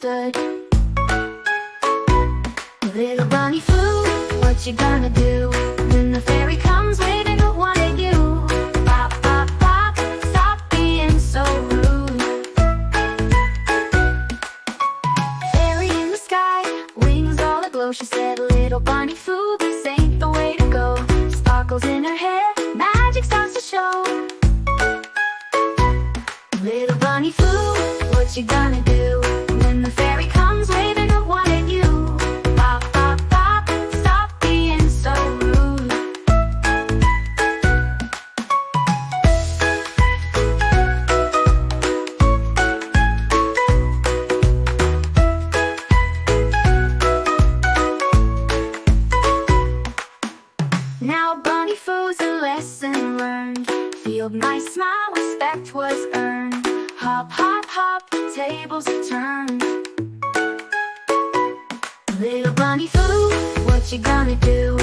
understood. Little bunny Foo, what you gonna do when the fairy comes waving a wand at you? Pop, pop, pop, stop being so rude. Fairy in the sky, wings all aglow. She said, little bunny Foo, this ain't the way to go. Sparkles in her hair, magic starts to show. Little bunny Foo, what you gonna do when the fairy comes waving a wand at you? Pop, pop, pop, stop being so rude. Now bunny Foo's a lesson learned. Feel my smile, respect was earned. Hop, hop, hop, the tables have turned. Little bunny Foo, what you gonna do